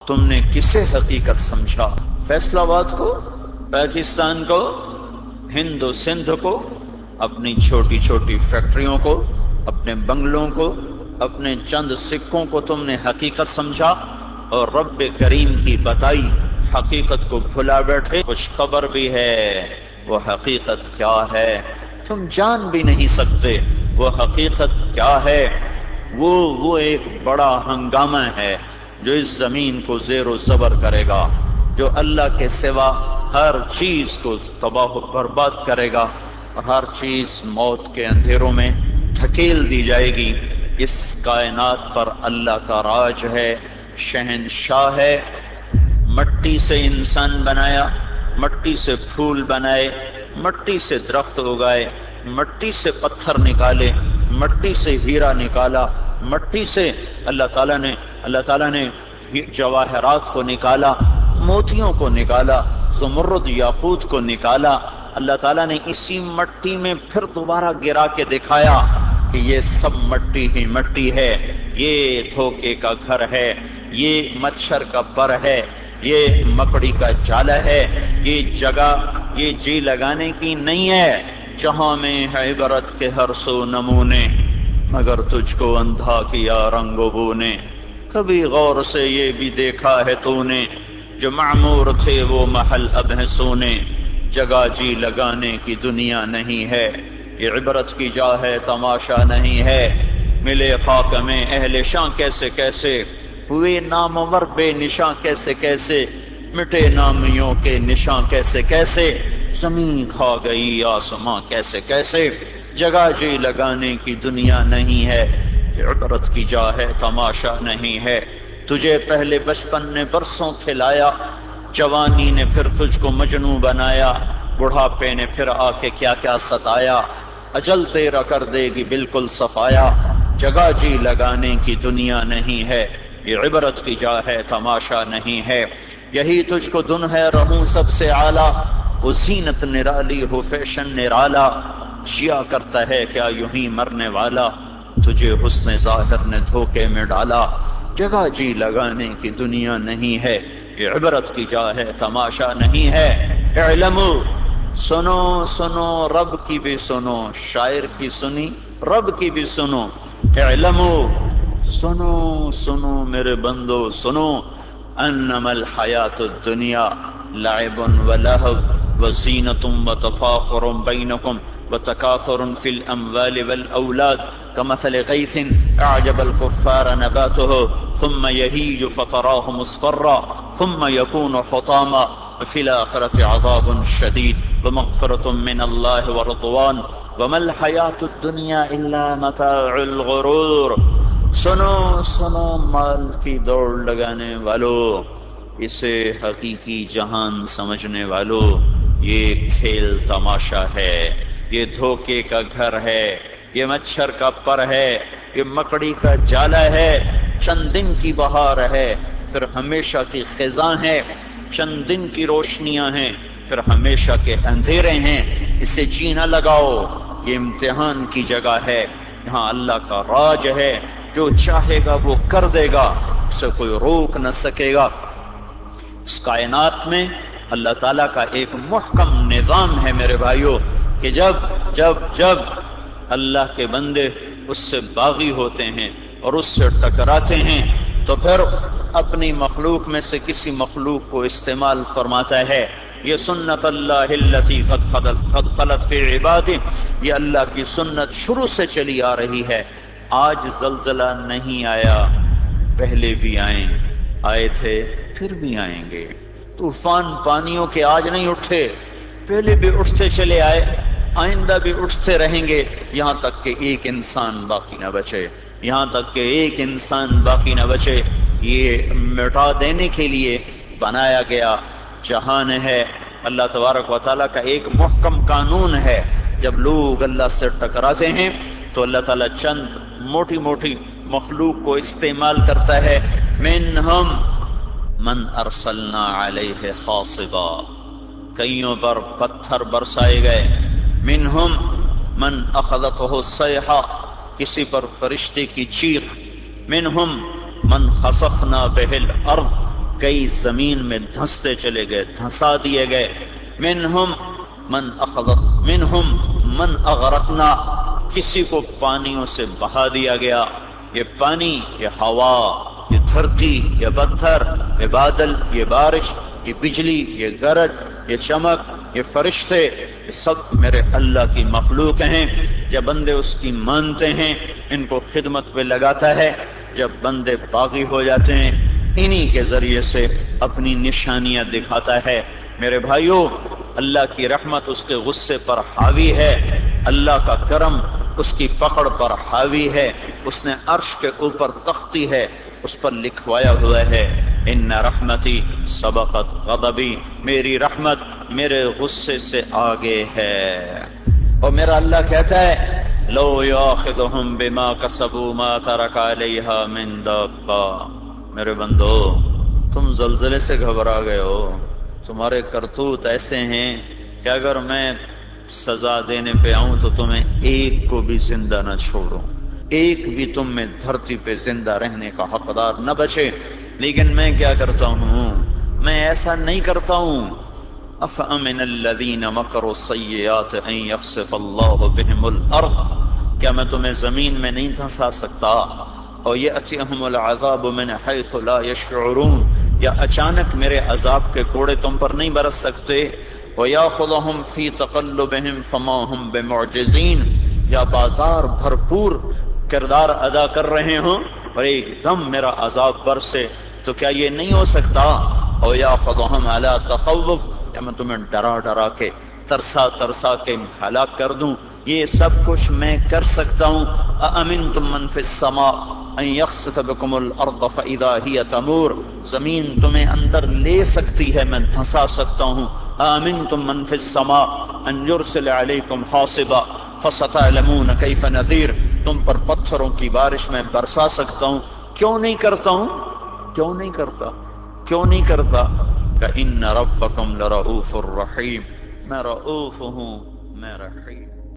تم نے کسے حقیقت سمجھا؟ فیصل آباد کو، پاکستان کو، ہند و سندھ کو، اپنی چھوٹی چھوٹی فیکٹریوں کو، اپنے بنگلوں کو، اپنے چند سکوں کو تم نے حقیقت سمجھا، اور رب کریم کی بتائی حقیقت کو بھلا بیٹھے۔ کچھ خبر بھی ہے وہ حقیقت کیا ہے تم جان بھی نہیں سکتے، وہ حقیقت کیا ہے؟ وہ ایک بڑا ہنگامہ ہے جو اس زمین کو زیر و زبر کرے گا، جو اللہ کے سوا ہر چیز کو تباہ و برباد کرے گا، اور ہر چیز موت کے اندھیروں میں دھکیل دی جائے گی۔ اس کائنات پر اللہ کا راج ہے، شہنشاہ ہے۔ مٹی سے انسان بنایا، مٹی سے پھول بنائے، مٹی سے درخت اگائے، مٹی سے پتھر نکالے، مٹی سے ہیرا نکالا، مٹی سے اللہ تعالیٰ نے جواہرات کو نکالا، موتیوں کو نکالا، زمرد یاقوت کو نکالا۔ اللہ تعالیٰ نے اسی مٹی میں پھر دوبارہ گرا کے دکھایا کہ یہ سب مٹی ہی مٹی ہے، یہ دھوکے کا گھر ہے، یہ مچھر کا پر ہے، یہ مکڑی کا جالا ہے، یہ جگہ یہ جی لگانے کی نہیں ہے، جہاں میں ہے عبرت کے ہر سو نمونے، مگر تجھ کو اندھا کیا رنگ و بو نے۔ کبھی غور سے یہ بھی دیکھا ہے تو نے، جو معمور تھے وہ محل اب ہیں سونے، جگہ جی لگانے کی دنیا نہیں ہے، یہ عبرت کی جا ہے تماشا نہیں ہے۔ ملے خاک میں اہل شاں کیسے کیسے، ہوئے نامور بے نشاں کیسے کیسے، مٹے نامیوں کے نشاں کیسے کیسے، زمین کھا گئی آسماں کیسے کیسے، جگہ جی لگانے کی دنیا نہیں ہے، یہ عبرت کی جا ہے تماشا نہیں ہے۔ تجھے پہلے بچپن نے برسوں کھلایا، جوانی نے پھر تجھ کو مجنوں بنایا، بڑھاپے نے پھر آ کے کیا کیا ستایا، اجل تیرا کر دے گی بالکل صفایا، جگہ جی لگانے کی دنیا نہیں ہے، یہ عبرت کی جا ہے تماشا نہیں ہے۔ یہی تجھ کو دن ہے رہوں سب سے اعلیٰ، وہ زینت نرالی ہو فیشن نرالا، جیا کرتا ہے کیا یوں ہی مرنے والا، تجھے حسن ظاہر نے دھوکے میں ڈالا، جگہ جی لگانے کی دنیا نہیں ہے، یہ عبرت کی جا ہے تماشا نہیں ہے۔ اعلمو، سنو سنو رب کی بھی سنو، شاعر کی سنی رب کی بھی سنو۔ اعلمو، سنو سنو میرے بندو سنو، انما الحیات الدنیا لعب ولہو وزینۃ وتفاخر بینکم وتکاثر فی الاموال والاولاد کمثل غیث اعجب الکفار نباته ثم یہیج فتراہ مصفرا ثم یکون حطاما وفی الآخرة عذاب شدید ومغفرة من اللہ ورضوان وما الحیات الدنیا الا متاع الغرور۔ سنو سنو مال کی دوڑ لگانے والو، اسے حقیقی جہان سمجھنے والو، یہ کھیل تماشا ہے، یہ دھوکے کا گھر ہے، یہ مچھر کا پر ہے، یہ مکڑی کا جالا ہے، چند دن کی بہار ہے پھر ہمیشہ کی خزاں ہے، چند دن کی روشنیاں ہیں پھر ہمیشہ کے اندھیرے ہیں، اسے جی نہ لگاؤ، یہ امتحان کی جگہ ہے، یہاں اللہ کا راج ہے، جو چاہے گا وہ کر دے گا، اسے کوئی روک نہ سکے گا۔ اس کائنات میں اللہ تعالیٰ کا ایک محکم نظام ہے میرے بھائیو، کہ جب اللہ کے بندے اس سے باغی ہوتے ہیں اور اس سے ٹکراتے ہیں تو پھر اپنی مخلوق میں سے کسی مخلوق کو استعمال فرماتا ہے۔ یہ سنت اللہ التی قد خلت فی عبادہ، یہ اللہ کی سنت شروع سے چلی آ رہی ہے۔ آج زلزلہ نہیں آیا، پہلے بھی آئے تھے پھر بھی آئیں گے۔ طوفان پانیوں کے آج نہیں اٹھے، پہلے بھی اٹھتے چلے آئے، آئندہ بھی اٹھتے رہیں گے، یہاں تک کہ ایک انسان باقی نہ بچے، یہاں تک کہ ایک انسان باقی نہ بچے۔ یہ مٹا دینے کے لیے بنایا گیا جہان ہے، اللہ تبارک و تعالیٰ کا ایک محکم قانون ہے۔ جب لوگ اللہ سے ٹکراتے ہیں تو اللہ تعالیٰ چند موٹی موٹی مخلوق کو استعمال کرتا ہے۔ منہم من ارسلنا علیہ حاصبا، کئیوں پر پتھر برسائے گئے۔ منہم من اخذتہ الصیحہ، کسی پر فرشتے کی چیخ۔ منہم من خسفنا بہ الارض، کئی زمین میں دھنستے چلے گئے، دھنسا دیے گئے۔ منہم من اغرقنا، کسی کو پانیوں سے بہا دیا گیا۔ یہ پانی، یہ ہوا، یہ دھرتی، یہ پتھر، یہ بادل، یہ بارش، یہ بجلی، یہ گرج، یہ چمک، یہ فرشتے، یہ سب میرے اللہ کی مخلوق ہیں۔ جب بندے اس کی مانتے ہیں ان کو خدمت پہ لگاتا ہے، جب بندے باغی ہو جاتے ہیں انہی کے ذریعے سے اپنی نشانیاں دکھاتا ہے۔ میرے بھائیوں، اللہ کی رحمت اس کے غصے پر حاوی ہے، اللہ کا کرم اس کی پکڑ پر حاوی ہے۔ اس نے عرش کے اوپر تختی ہے، اس پر لکھوایا ہوا ہے ان رحمتی سبقت غضبی، میری رحمت میرے غصے سے آگے ہے۔ اور میرا اللہ کہتا ہے لو یاخذہم بما کسبوا ما ترک علیہا من دابہ۔ میرے بندو، تم زلزلے سے گھبرا گئے ہو، تمہارے کرتوت ایسے ہیں کہ اگر میں سزا دینے پہ آؤں تو تمہیں ایک کو بھی زندہ نہ چھوڑوں، ایک بھی تم میں دھرتی پہ زندہ رہنے کا حقدار نہ بچے۔ لیکن میں کیا کرتا ہوں؟ میں ایسا نہیں کرتا ہوں۔ افامن الذین مکروا السیئات ان یخسف اللہ بہم الارض، کیا میں تمہیں زمین میں نہیں دھنسا سکتا؟ اور یأتیہم العذاب من حیث لا یشعرون، یا اچانک میرے عذاب کے کوڑے تم پر نہیں برس سکتے؟ وَيَأْخُذُهُمْ فِي تَقَلُّبِهِمْ فَمَا هُمْ بِمُعْجِزِينَ، یا بازار بھرپور کردار ادا کر رہے ہوں اور ایک دم میرا عذاب برسے تو کیا یہ نہیں ہو سکتا؟ اور یَأْخُذُهُمْ عَلَىٰ تَخَوُّفٍ، یا میں تمہیں ڈرا ڈرا کے ترسا ترسا کے ہلاک کر دوں، یہ سب کچھ میں کر سکتا ہوں۔ أَأَمِنْتُم مَّن فِي السَّمَاءِ أَن يَخْسِفَ بِكُمُ الْأَرْضَ فَإِذَا هِيَ تَمُورُ، زمین تمہیں اندر لے سکتی ہے، میں دھنسا سکتا ہوں۔ أَأَمِنْتُم مَّن فِي السَّمَاءِ أَن يُرْسِلَ عَلَيْكُمْ حَاصِبًا فَسَتَعْلَمُونَ كَيْفَ نَذِيرٌ، تم پر پتھروں کی بارش میں برسا سکتا ہوں۔ کیوں نہیں کرتا ہوں؟ کیوں نہیں کرتا؟ کیوں نہیں کرتا؟ کہ ان ربکم لرؤوف الرحیم، میں رؤوف ہوں، میں رحیم۔